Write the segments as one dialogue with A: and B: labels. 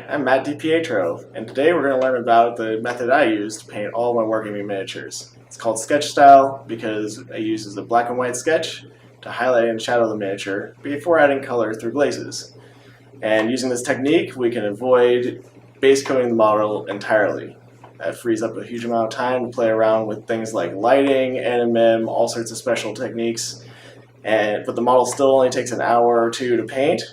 A: I'm Matt DiPietro, and today we're going to learn about the method I use to paint all my wargaming miniatures. It's called sketch style because it uses a black and white sketch to highlight and shadow the miniature before adding color through glazes. And using this technique, we can avoid base coating the model entirely. That frees up a huge amount of time to play around with things like lighting, animim, all sorts of special techniques. But the model still only takes an hour or two to paint,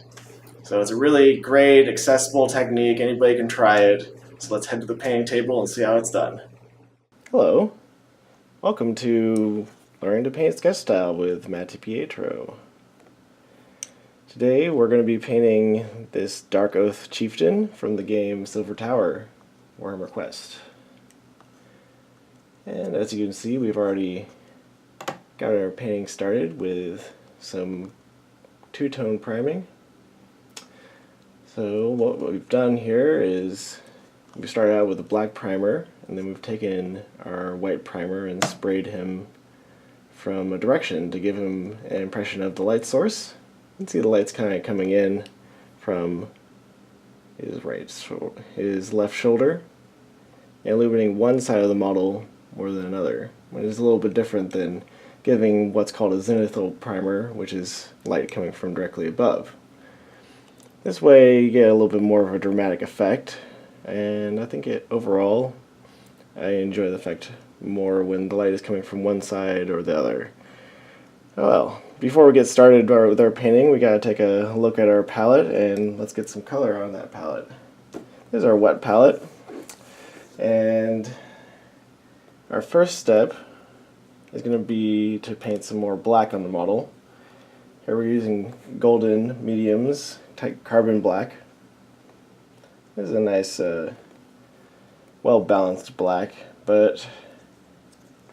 A: so it's a really great, accessible technique. Anybody can try it. So let's head to the painting table and see how it's done. Hello. Welcome to Learning to Paint Sketch Style with Matt DiPietro. Today we're going to be painting this Dark Oath Chieftain from the game Silver Tower, Warhammer Quest. And as you can see, we've already got our painting started with some two-tone priming. So what we've done here is we started out with a black primer, and then we've taken our white primer and sprayed him from a direction to give him an impression of the light source. You can see the light's kind of coming in from his left shoulder, and illuminating one side of the model more than another. It is a little bit different than giving what's called a zenithal primer, which is light coming from directly above. This way you get a little bit more of a dramatic effect, and I think overall I enjoy the effect more when the light is coming from one side or the other. Oh well, before we get started with our painting, we gotta take a look at our palette, and let's get some color on that palette. This is our wet palette, and our first step is going to be to paint some more black on the model. Here we're using golden mediums, type carbon black. This is a nice, well-balanced black, but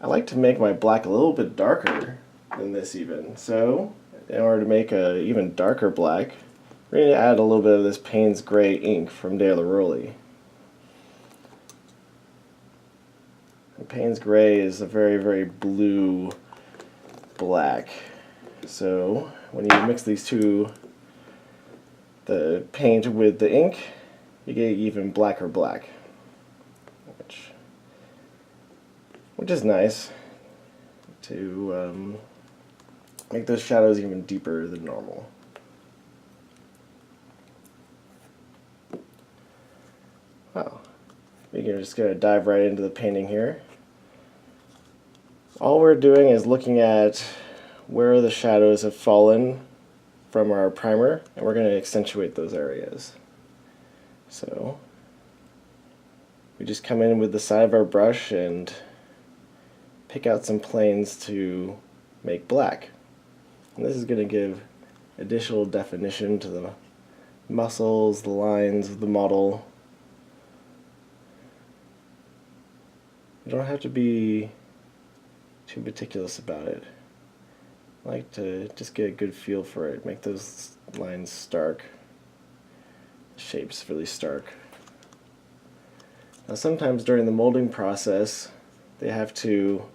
A: I like to make my black a little bit darker than this even. So, in order to make a even darker black, we're going to add a little bit of this Payne's Gray ink from De La Rowley. Payne's Gray is a very, very blue black. So when you mix these two, the paint with the ink, you get even blacker black, which is nice to make those shadows even deeper than normal. Wow. We're just going to dive right into the painting here. All we're doing is looking at where the shadows have fallen from our primer, and we're going to accentuate those areas. So we just come in with the side of our brush and pick out some planes to make black. And this is going to give additional definition to the muscles, the lines of the model. You don't have to be too meticulous about it. I like to just get a good feel for it, make those lines stark, shapes really stark. Now sometimes during the molding process they have to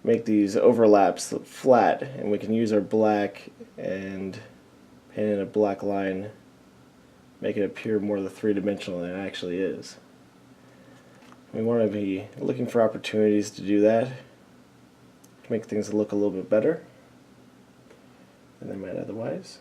A: make these overlaps flat, and we can use our black and paint in a black line, make it appear more three-dimensional than it actually is. We want to be looking for opportunities to do that, to make things look a little bit better than they might otherwise.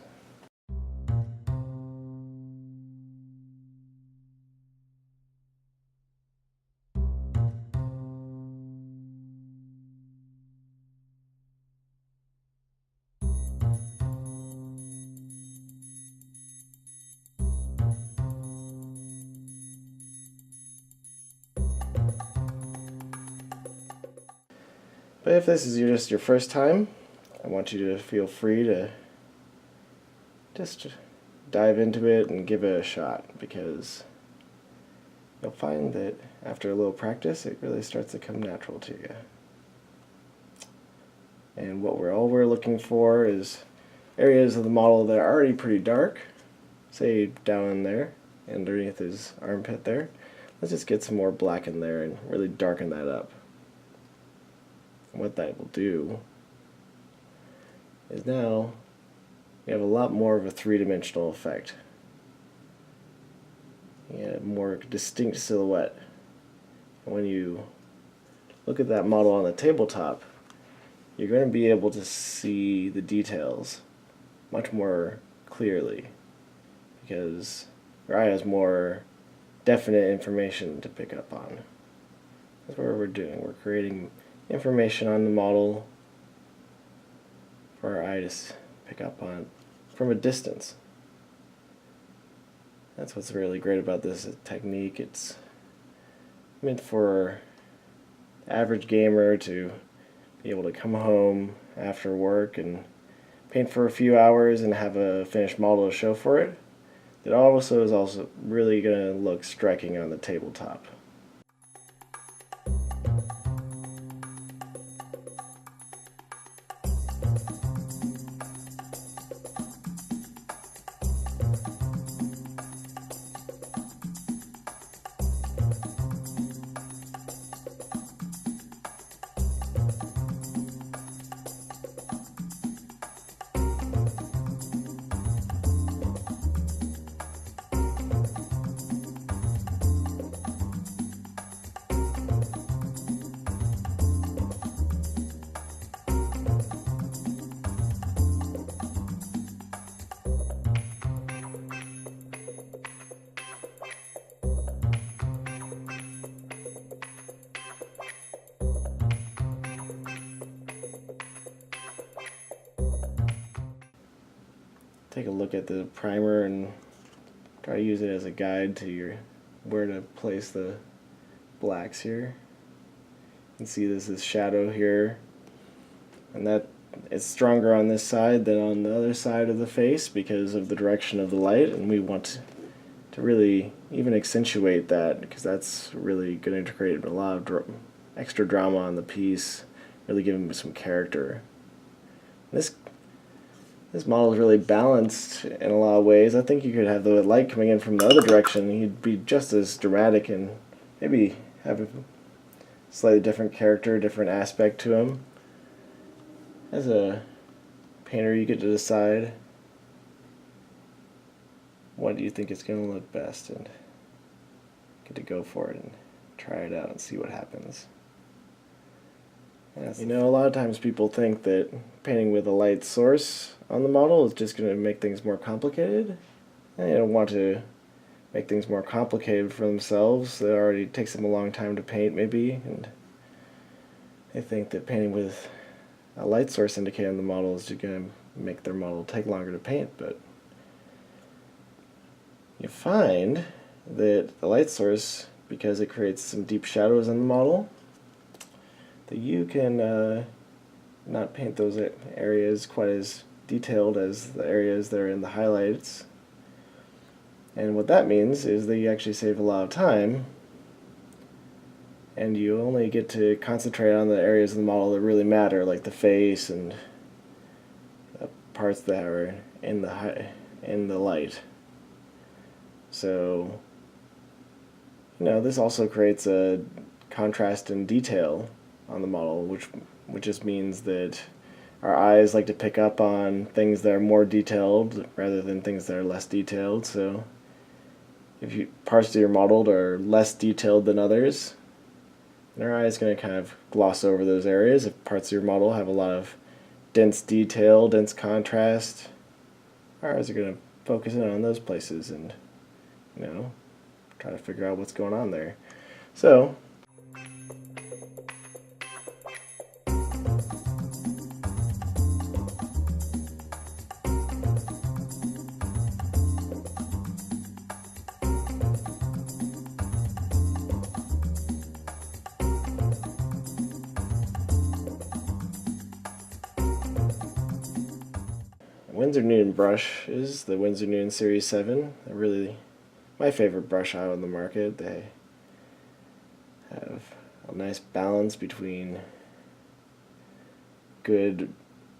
A: But if this is just your first time, I want you to feel free to just dive into it and give it a shot, because you'll find that after a little practice it really starts to come natural to you. And all we're looking for is areas of the model that are already pretty dark, say down in there, underneath his armpit there. Let's just get some more black in there and really darken that up. What that will do is now you have a lot more of a three-dimensional effect. You get a more distinct silhouette. When you look at that model on the tabletop, you're going to be able to see the details much more clearly because your eye has more definite information to pick up on. That's what we're doing. We're creating information on the model for our eye to pick up on from a distance. That's what's really great about this technique. It's meant for average gamer to be able to come home after work and paint for a few hours and have a finished model to show for it. It also is also really going to look striking on the tabletop. Take a look at the primer and try to use it as a guide to where to place the blacks here. You can see this is shadow here, and that it's stronger on this side than on the other side of the face because of the direction of the light, and we want to really even accentuate that because that's really going to create a lot of extra drama on the piece, really give them some character. This model is really balanced in a lot of ways. I think you could have the light coming in from the other direction. He'd be just as dramatic and maybe have a slightly different character, different aspect to him. As a painter, you get to decide what do you think is going to look best and get to go for it and try it out and see what happens. You know, a lot of times people think that painting with a light source on the model is just going to make things more complicated. And they don't want to make things more complicated for themselves. It already takes them a long time to paint, maybe, and they think that painting with a light source indicated on the model is just going to make their model take longer to paint. But you find that the light source, because it creates some deep shadows on the model, that you can not paint those areas quite as detailed as the areas that are in the highlights. And what that means is that you actually save a lot of time, and you only get to concentrate on the areas of the model that really matter, like the face and the parts that are in the light. So, you know, this also creates a contrast and detail on the model, which just means that our eyes like to pick up on things that are more detailed rather than things that are less detailed. So if parts of your model are less detailed than others, then our eye is going to kind of gloss over those areas. If parts of your model have a lot of dense detail, dense contrast, our eyes are going to focus in on those places and, you know, try to figure out what's going on there. So Winsor Newton brush is the Winsor Newton Series 7. They're really my favorite brush out on the market. They have a nice balance between good,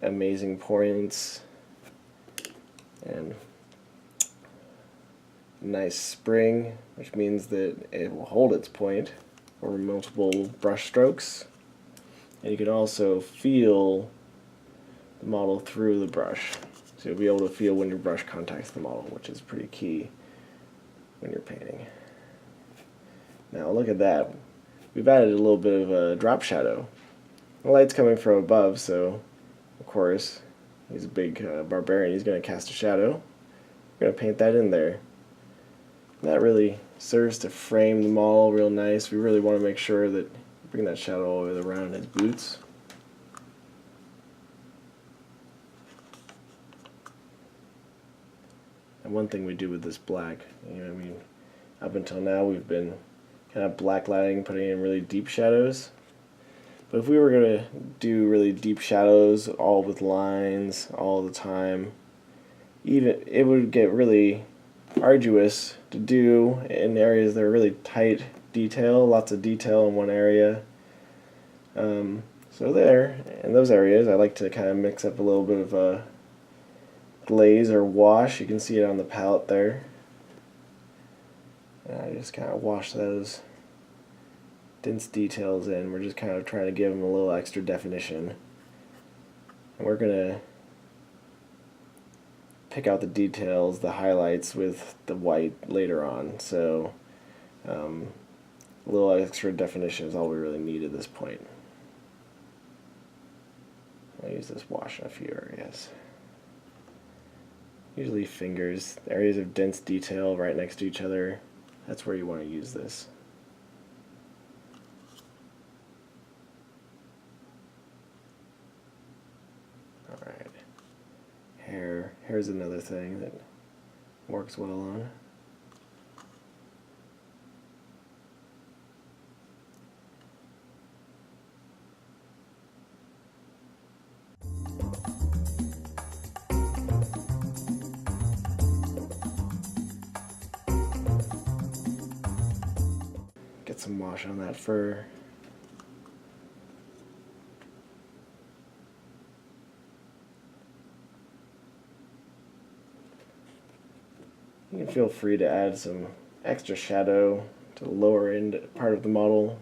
A: amazing points and nice spring, which means that it will hold its point over multiple brush strokes. And you can also feel the model through the brush. So you'll be able to feel when your brush contacts the model, which is pretty key. when you're painting. Now look at that. We've added a little bit of a drop shadow. The light's coming from above, so of course he's a big barbarian. He's going to cast a shadow. We're going to paint that in there. And that really serves to frame the model real nice. We really want to make sure that we bring that shadow all the way around his boots. And one thing we do with this black, up until now we've been kind of black lighting, putting in really deep shadows. But if we were going to do really deep shadows, all with lines, all the time, it would get really arduous to do in areas that are really tight detail, lots of detail in one area. So there, in those areas, I like to kind of mix up a little bit of a glaze or wash. You can see it on the palette there. And I just kind of wash those dense details in. We're just kind of trying to give them a little extra definition. And we're going to pick out the details, the highlights with the white later on. So a little extra definition is all we really need at this point. I'll use this wash in a few areas. Usually fingers, areas of dense detail right next to each other, that's where you want to use this. Alright. Hair's another thing that works well on. Get some wash on that fur. You can feel free to add some extra shadow to the lower end part of the model.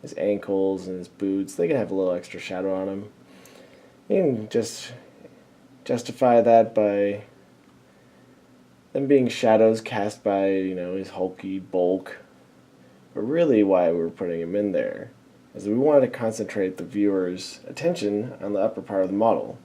A: His ankles and his boots, they can have a little extra shadow on them. You can just justify that by them being shadows cast by, his hulky bulk. But really why we were putting him in there is we wanted to concentrate the viewer's attention on the upper part of the model.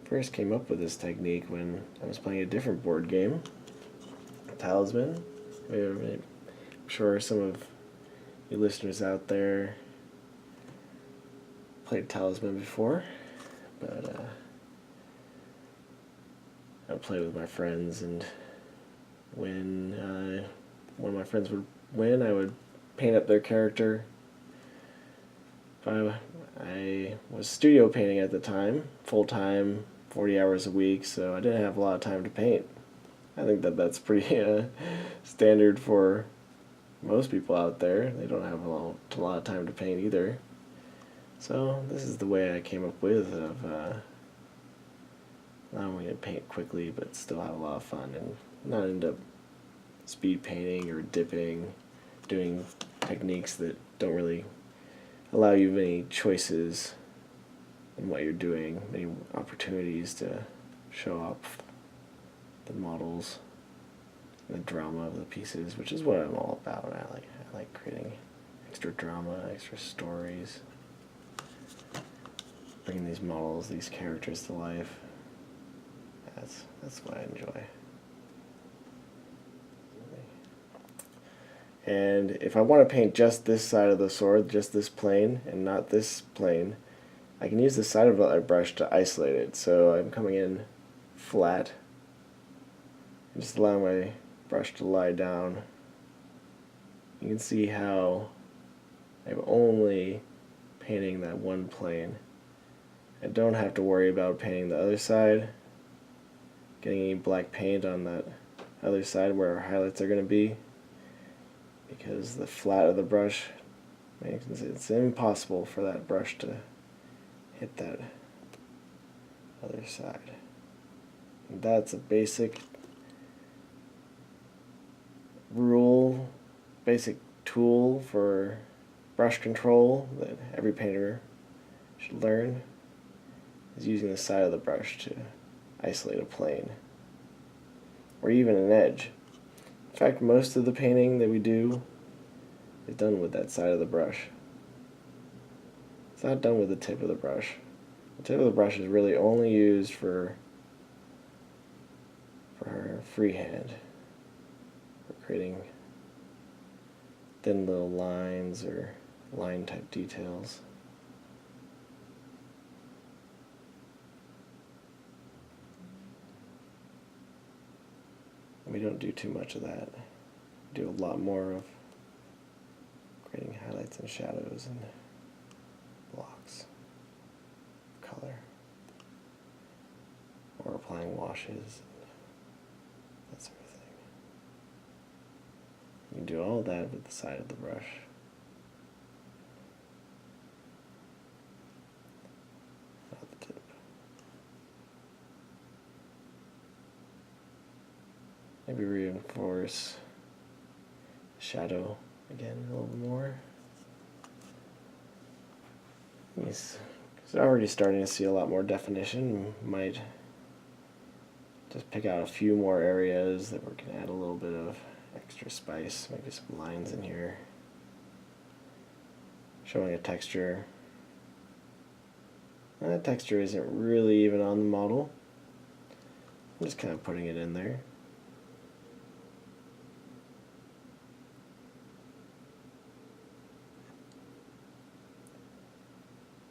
A: First came up with this technique when I was playing a different board game, Talisman. I'm sure some of you listeners out there played Talisman before, but I would play with my friends, and when one of my friends would win, I would paint up their character. I was studio painting at the time, full-time, 40 hours a week, so I didn't have a lot of time to paint. I think that that's pretty standard for most people out there. They don't have a lot of time to paint either. So this is the way I came up with of not only to paint quickly, but still have a lot of fun and not end up speed painting or dipping, doing techniques that don't really allow you many choices in what you're doing, many opportunities to show off the models, the drama of the pieces, which is what I'm all about. I like creating extra drama, extra stories, bringing these models, these characters to life. That's what I enjoy. And if I want to paint just this side of the sword, just this plane, and not this plane, I can use the side of the brush to isolate it. So I'm coming in flat, and just allowing my brush to lie down. You can see how I'm only painting that one plane. I don't have to worry about painting the other side, getting any black paint on that other side where our highlights are going to be, because the flat of the brush makes it's impossible for that brush to hit that other side. And that's a basic rule, basic tool for brush control that every painter should learn, is using the side of the brush to isolate a plane or even an edge. In fact, most of the painting that we do is done with that side of the brush. It's not done with the tip of the brush. The tip of the brush is really only used for freehand, for creating thin little lines or line type details. We don't do too much of that. We do a lot more of creating highlights and shadows and blocks of color, or applying washes and that sort of thing. You can do all that with the side of the brush. Not the tip. Maybe reinforce the shadow again a little bit more. Yes, because I'm already starting to see a lot more definition. Might just pick out a few more areas that we can add a little bit of extra spice, maybe some lines in here, showing a texture. And that texture isn't really even on the model. I'm just kind of putting it in there.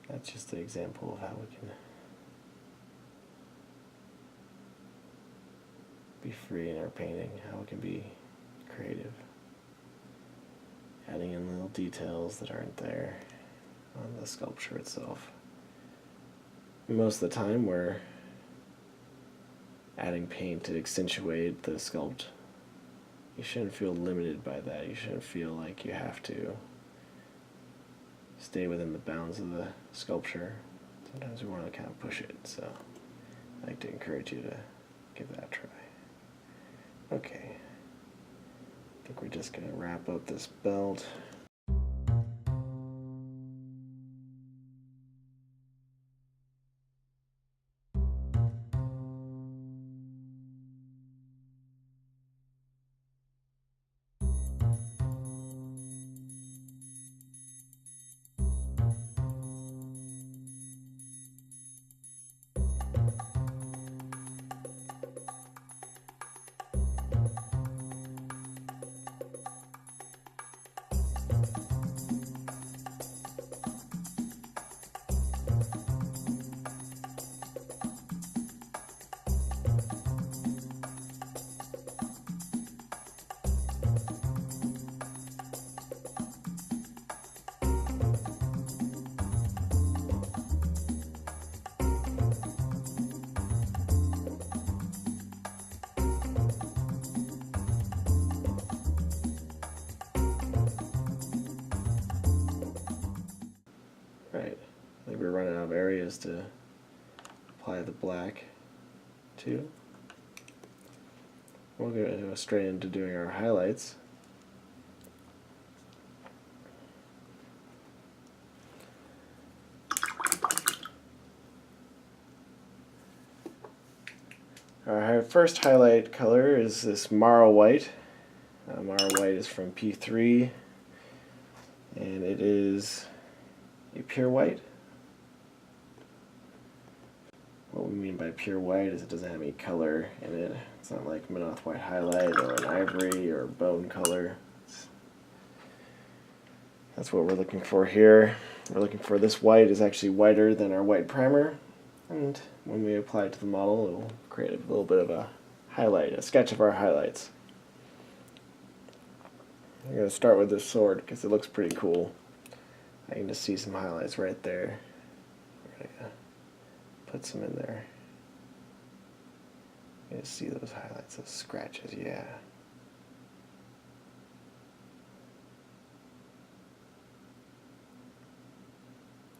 A: That's just an example of how we can be free in our painting, how we can be creative, adding in little details that aren't there on the sculpture itself. Most of the time we're adding paint to accentuate the sculpt. You shouldn't feel limited by that. You shouldn't feel like you have to stay within the bounds of the sculpture. Sometimes we want to kind of push it, so I'd like to encourage you to give that a try. Okay, I think we're just going to wrap up this belt. areas to apply the black to. We're going to go straight into doing our highlights. Our first highlight color is this Marl White. Marl White is from P3, and it is a pure white. What we mean by pure white is it doesn't have any color in it. It's not like Minoth White Highlight or an ivory or bone color. That's what we're looking for here. We're looking for this white is actually whiter than our white primer, and when we apply it to the model, it will create a little bit of a highlight, a sketch of our highlights. I'm going to start with this sword because it looks pretty cool. I can just see some highlights right there. We're going to put some in there. You can just see those highlights, those scratches, yeah.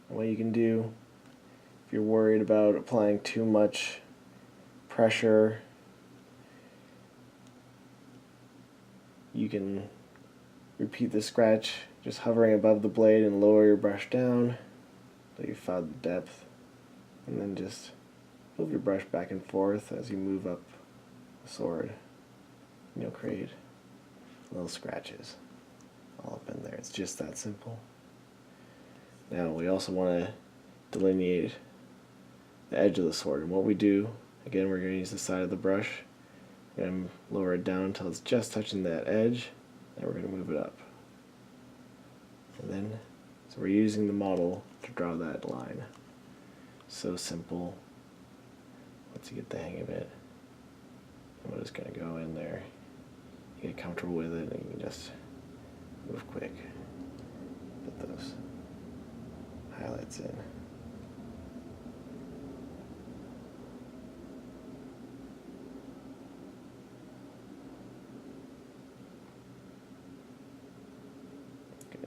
A: And what you can do if you're worried about applying too much pressure, you can repeat the scratch just hovering above the blade and lower your brush down until you found the depth, and then just move your brush back and forth as you move up the sword, and you'll create little scratches all up in there. It's just that simple. Now we also want to delineate the edge of the sword, and what we do, again, we're going to use the side of the brush and lower it down until it's just touching that edge, and we're going to move it up. And then, so we're using the model to draw that line. So simple once you get the hang of it. And we're just going to go in there, you get comfortable with it, and you can just move quick. Put those highlights in.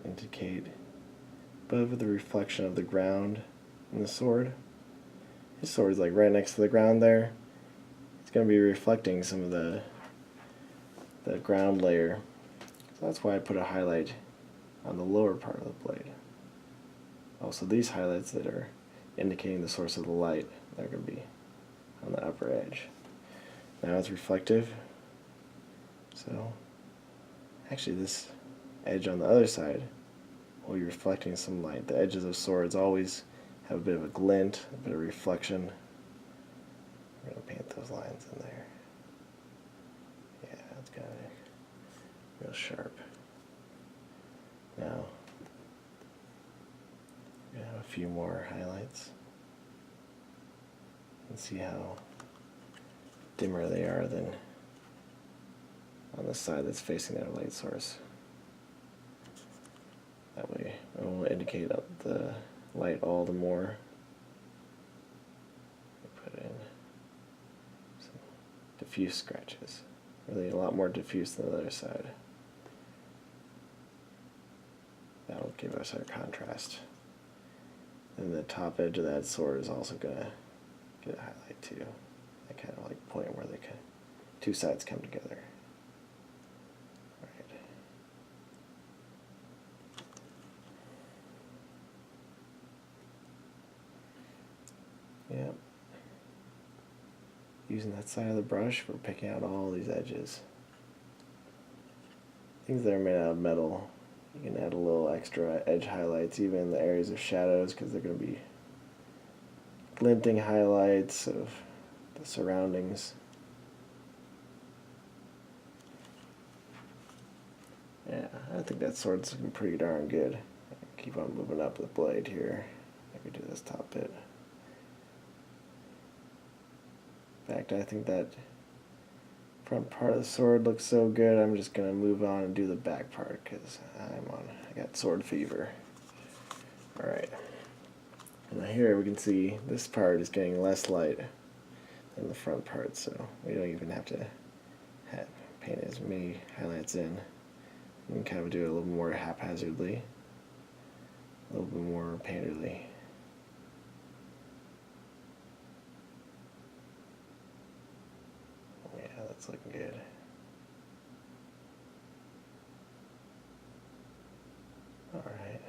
A: Indicate above the reflection of the ground in the sword. His sword is like right next to the ground there. It's going to be reflecting some of the ground layer. So that's why I put a highlight on the lower part of the blade. Also, these highlights that are indicating the source of the light, they're going to be on the upper edge. Now it's reflective. So actually this edge on the other side will be reflecting some light. The edges of swords always have a bit of a glint, a bit of reflection. We're going to paint those lines in there. Yeah, it's kind of real sharp. Now, we're going to have a few more highlights and see how dimmer they are than on the side that's facing that light source. That way it will indicate the light all the more. Put in some diffuse scratches. Really a lot more diffuse than the other side. That'll give us our contrast. And the top edge of that sword is also going to get a highlight too. That kind of like point where they two sides come together. Yep. Using that side of the brush, we're picking out all these edges. Things that are made out of metal, you can add a little extra edge highlights even in the areas of shadows because they're going to be glinting highlights of the surroundings. Yeah, I think that sword's looking pretty darn good. Keep on moving up the blade here. Maybe do this top bit. In fact, I think that front part of the sword looks so good, I'm just going to move on and do the back part because I got sword fever. Alright. And here we can see this part is getting less light than the front part, so we don't even have to paint as many highlights in. We can kind of do it a little more haphazardly, a little bit more painterly. That's looking good. Alright.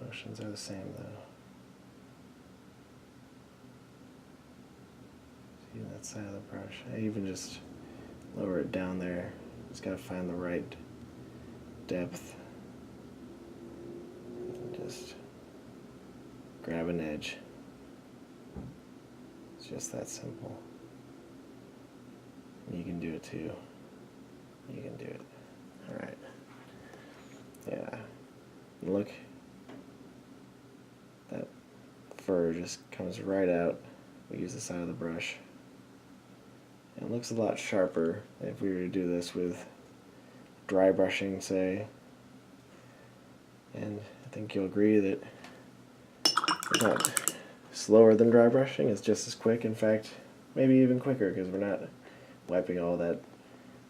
A: Motions are the same though. See that side of the brush. I even just lower it down there. Just gotta find the right depth. And just grab an edge. It's just that simple. You can do it too. You can do it. Alright. Yeah. And look. That fur just comes right out. We use the side of the brush. And it looks a lot sharper if we were to do this with dry brushing, say. And I think you'll agree that it's not slower than dry brushing. It's just as quick. In fact, maybe even quicker because we're not wiping all that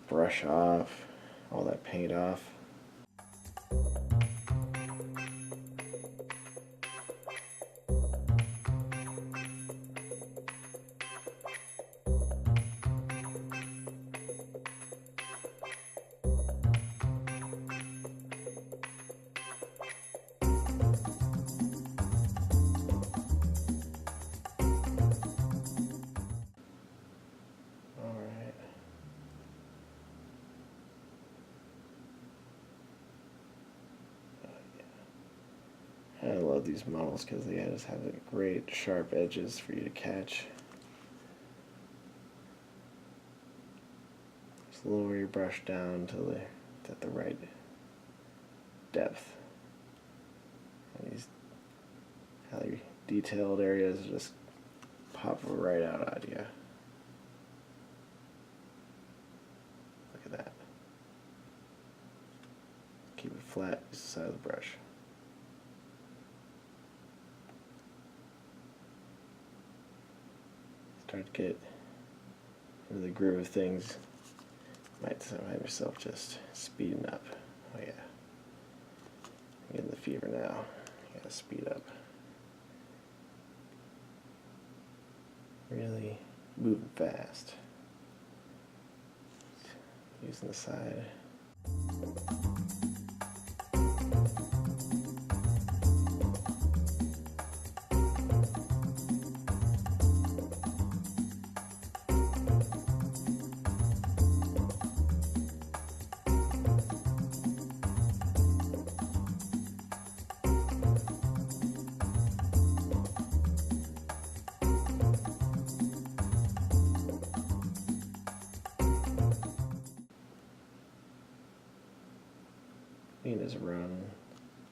A: brush off, all that paint off. I love these models because they just have great sharp edges for you to catch. Just lower your brush down until it's at the right depth. And these highly detailed areas just pop right out at you. Look at that. Keep it flat, use the side of the brush. Start to get into the groove of things. Might find yourself just speeding up. Oh yeah. I'm getting the fever now. You gotta speed up. Really moving fast. Using the side. You can just run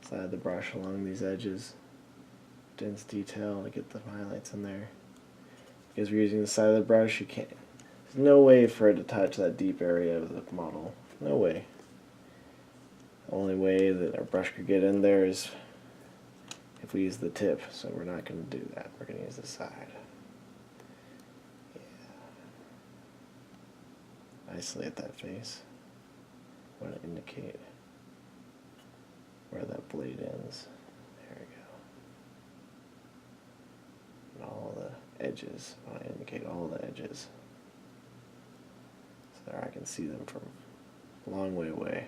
A: side the brush along these edges, dense detail to get the highlights in there. Because we're using the side of the brush, you can't. There's no way for it to touch that deep area of the model. No way. The only way that our brush could get in there is if we use the tip. So we're not going to do that. We're going to use the side. Yeah. Isolate that face. I want to indicate where that blade ends. There we go. And all the edges. I want to indicate all the edges. So there I can see them from a long way away.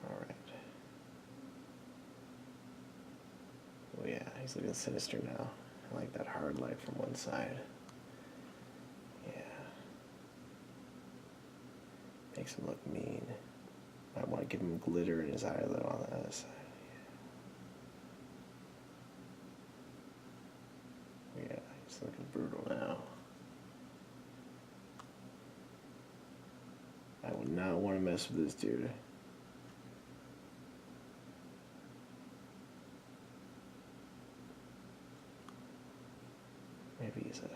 A: Alright. Oh yeah, he's looking sinister now. I like that hard light from one side. Yeah. Makes him look mean. I want to give him glitter in his eye though on the other side. Yeah, he's looking brutal now. I would not want to mess with this dude. Maybe he's a...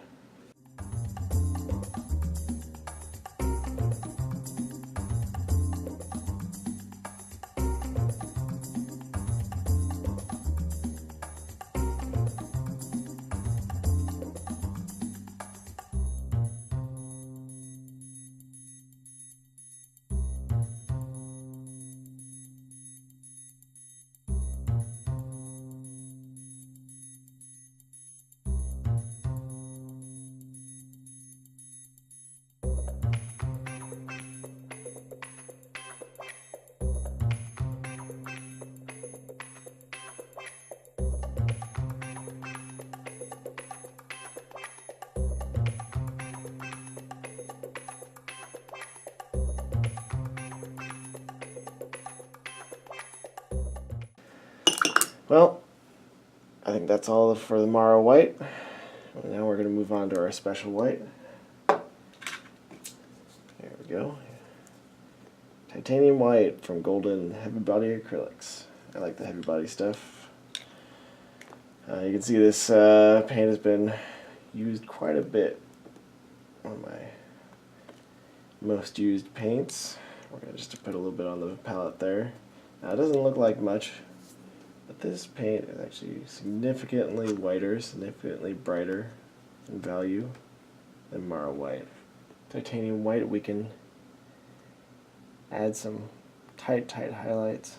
A: Well, I think that's all for the Morrow white. Now we're going to move on to our special white. There we go. Titanium white from Golden Heavy Body Acrylics. I like the heavy body stuff. You can see this paint has been used quite a bit. One of my most used paints. We're going to just put a little bit on the palette there. Now it doesn't look like much, but this paint is actually significantly whiter, significantly brighter in value than Morrow white. Titanium white, we can add some tight highlights,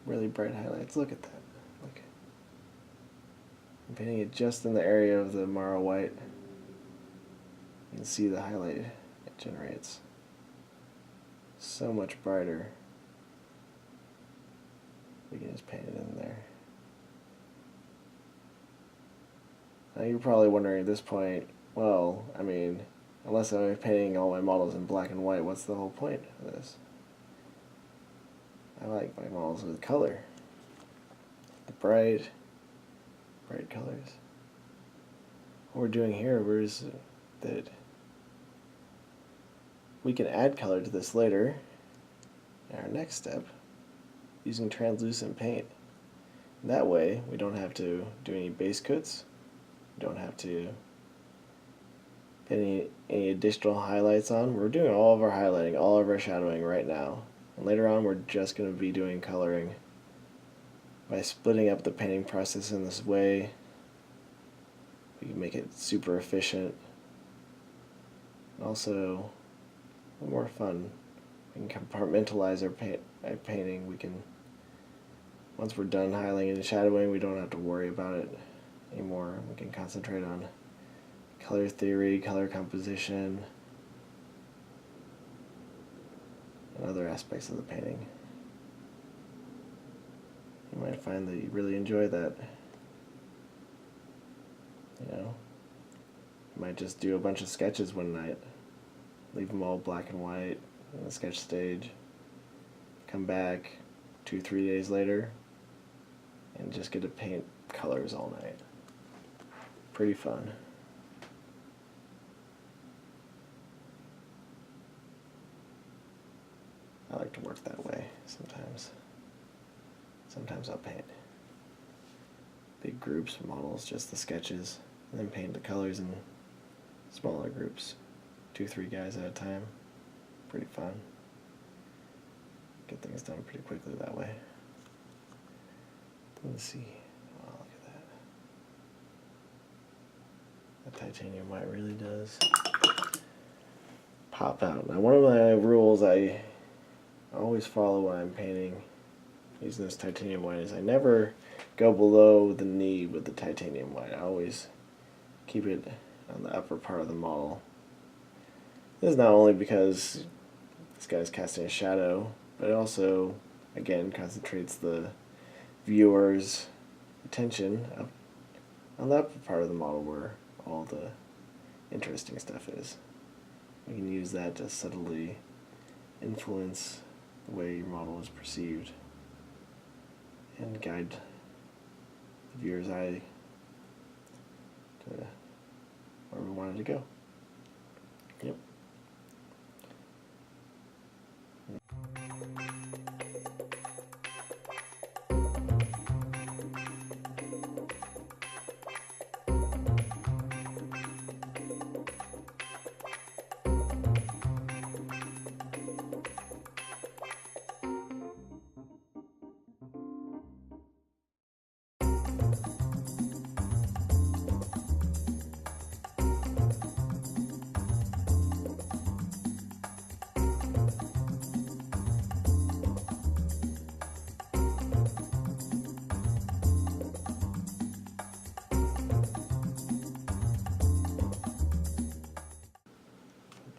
A: really bright highlights. Look at that. Look. I'm painting it just in the area of the Morrow white. You can see the highlight it generates. So much brighter. We can just paint it in there. Now you're probably wondering at this point, well, I mean, unless I'm painting all my models in black and white, what's the whole point of this? I like my models with color. The bright colors. What we're doing here is that we can add color to this later in our next step using translucent paint. And that way we don't have to do any base coats, we don't have to put any additional highlights on. We're doing all of our highlighting, all of our shadowing right now. And later on we're just going to be doing coloring. By splitting up the painting process in this way, we can make it super efficient. Also, a little more fun. We can compartmentalize our painting. We can, once we're done highlighting and shadowing, we don't have to worry about it anymore. We can concentrate on color theory, color composition, and other aspects of the painting. You might find that you really enjoy that. You know, you might just do a bunch of sketches one night, leave them all black and white in the sketch stage, come back 2-3 days later, and just get to paint colors all night. Pretty fun. I like to work that way sometimes. Sometimes I'll paint big groups of models, just the sketches, and then paint the colors in smaller groups, 2-3 guys at a time. Pretty fun. Get things done pretty quickly that way. Let's see. Oh, look at that. That titanium white really does pop out. Now, one of my rules I always follow when I'm painting using this titanium white is I never go below the knee with the titanium white. I always keep it on the upper part of the model. This is not only because this guy's casting a shadow, but it also, again, concentrates the viewer's attention up on the upper part of the model where all the interesting stuff is. We can use that to subtly influence the way your model is perceived and guide the viewer's eye to where we want it to go. Yep.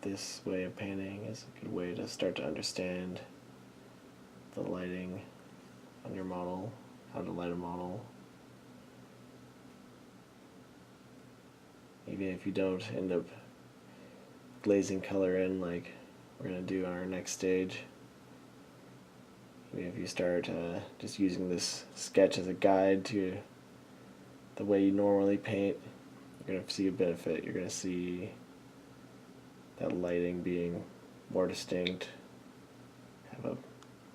A: This way of painting is a good way to start to understand the lighting on your model, how to light a model. Even if you don't end up glazing color in like we're going to do on our next stage, If you start just using this sketch as a guide to the way you normally paint, you're going to see a benefit. You're going to see that lighting being more distinct, have a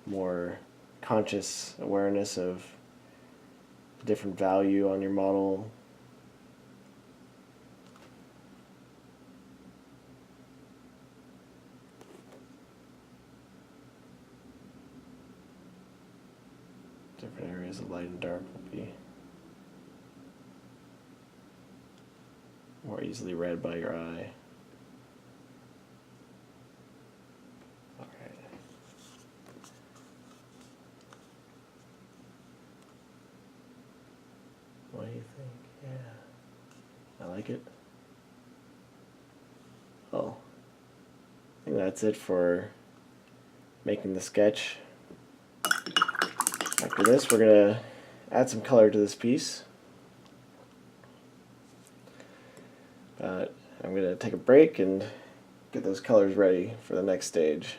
A: more conscious awareness of the different value on your model. Different areas of light and dark will be more easily read by your eye. Alright. What do you think? Yeah. I like it. Oh. I think that's it for making the sketch. After this, we're going to add some color to this piece. But I'm going to take a break and get those colors ready for the next stage.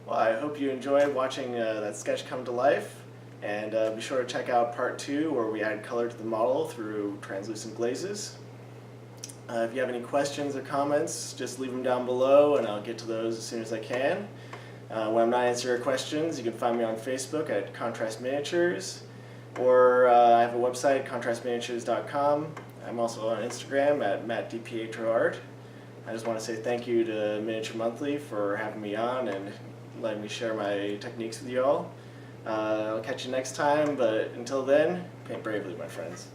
A: Well, I hope you enjoyed watching that sketch come to life, and be sure to check out part 2 where we add color to the model through translucent glazes. If you have any questions or comments, just leave them down below and I'll get to those as soon as I can. When I'm not answering your questions, you can find me on Facebook at Contrast Miniatures, or I have a website, contrastminiatures.com. I'm also on Instagram at MattDPHOArt. I just want to say thank you to Miniature Monthly for having me on and letting me share my techniques with you all. I'll catch you next time, but until then, paint bravely, my friends.